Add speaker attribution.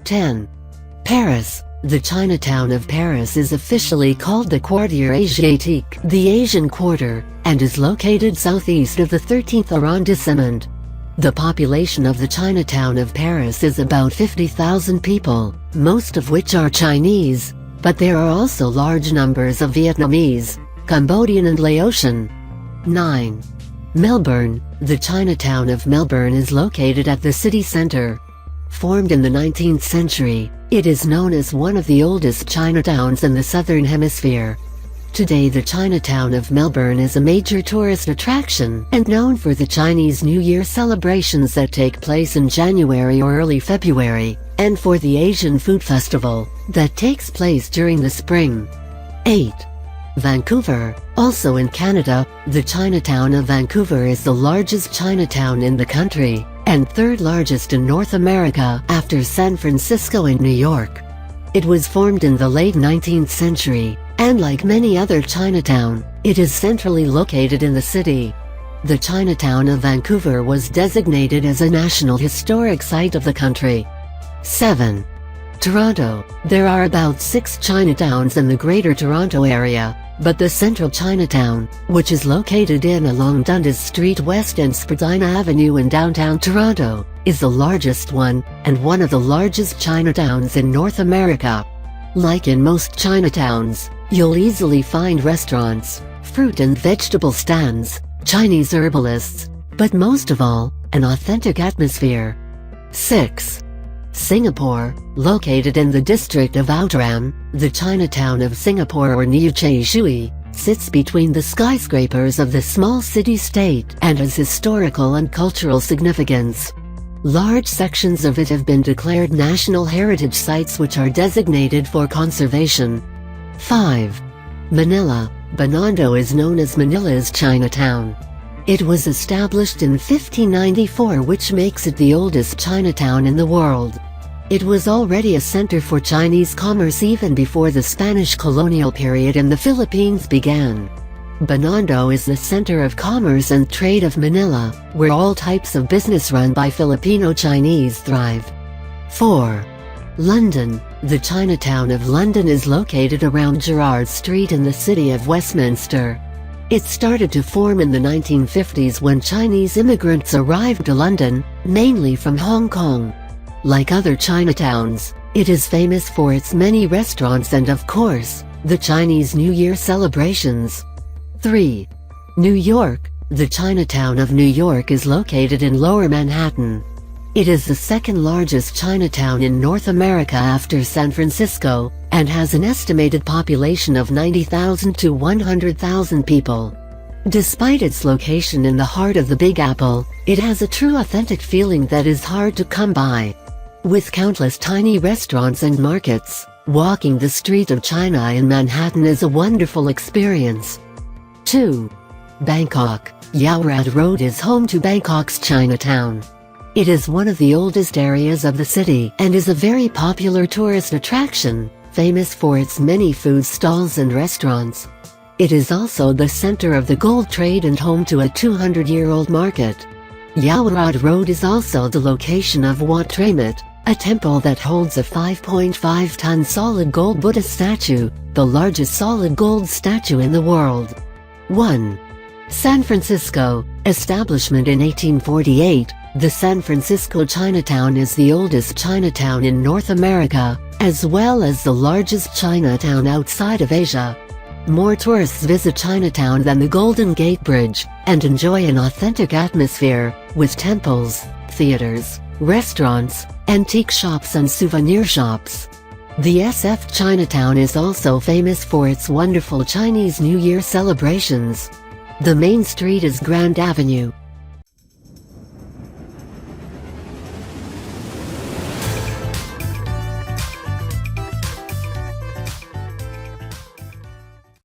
Speaker 1: 10. Paris. The Chinatown of Paris is officially called the Quartier Asiatique, the Asian Quarter, and is located southeast of the 13th arrondissement. The population of the Chinatown of Paris is about 50,000 people, most of which are Chinese, but there are also large numbers of Vietnamese, Cambodian and Laotian. 9. Melbourne. The Chinatown of Melbourne is located at the city centre. Formed in the 19th century, it is known as one of the oldest Chinatowns in the Southern Hemisphere. Today the Chinatown of Melbourne is a major tourist attraction and known for the Chinese New Year celebrations that take place in January or early February, and for the Asian Food Festival that takes place during the spring. 8. Vancouver. Also in Canada, the Chinatown of Vancouver is the largest Chinatown in the country, and third largest in North America after San Francisco and New York. It was formed in the late 19th century, and like many other Chinatown, it is centrally located in the city. The Chinatown of Vancouver was designated as a National Historic Site of the country. 7. Toronto. There are about 6 Chinatowns in the Greater Toronto Area, but the central Chinatown, which is located in along Dundas Street West and Spadina Avenue in downtown Toronto, is the largest one, and one of the largest Chinatowns in North America. Like in most Chinatowns, you'll easily find restaurants, fruit and vegetable stands, Chinese herbalists, but most of all, an authentic atmosphere. 6. Singapore. Located in the district of Outram, the Chinatown of Singapore or New Chai Shui, sits between the skyscrapers of the small city-state and has historical and cultural significance. Large sections of it have been declared National Heritage Sites which are designated for conservation. 5. Manila. Binondo is known as Manila's Chinatown. It was established in 1594, which makes it the oldest Chinatown in the world. It was already a center for Chinese commerce even before the Spanish colonial period in the Philippines began. Binondo is the center of commerce and trade of Manila, where all types of business run by Filipino Chinese thrive. 4. London. The Chinatown of London is located around Gerrard Street in the city of Westminster. It started to form in the 1950s when Chinese immigrants arrived to London, mainly from Hong Kong. Like other Chinatowns, it is famous for its many restaurants and of course, the Chinese New Year celebrations. 3. New York. The Chinatown of New York is located in Lower Manhattan. It is the second largest Chinatown in North America after San Francisco, and has an estimated population of 90,000 to 100,000 people. Despite its location in the heart of the Big Apple, it has a true authentic feeling that is hard to come by. With countless tiny restaurants and markets, walking the street of China in Manhattan is a wonderful experience. 2. Bangkok. Yaowarat Road is home to Bangkok's Chinatown. It is one of the oldest areas of the city and is a very popular tourist attraction, famous for its many food stalls and restaurants. It is also the center of the gold trade and home to a 200-year-old market. Yaowarat Road is also the location of Wat Tramet, a temple that holds a 5.5-ton solid gold Buddha statue, the largest solid gold statue in the world. 1. San Francisco. Establishment in 1848, the San Francisco Chinatown is the oldest Chinatown in North America, as well as the largest Chinatown outside of Asia. More tourists visit Chinatown than the Golden Gate Bridge, and enjoy an authentic atmosphere, with temples, theaters, restaurants, antique shops and souvenir shops. The SF Chinatown is also famous for its wonderful Chinese New Year celebrations. The main street is Grand Avenue,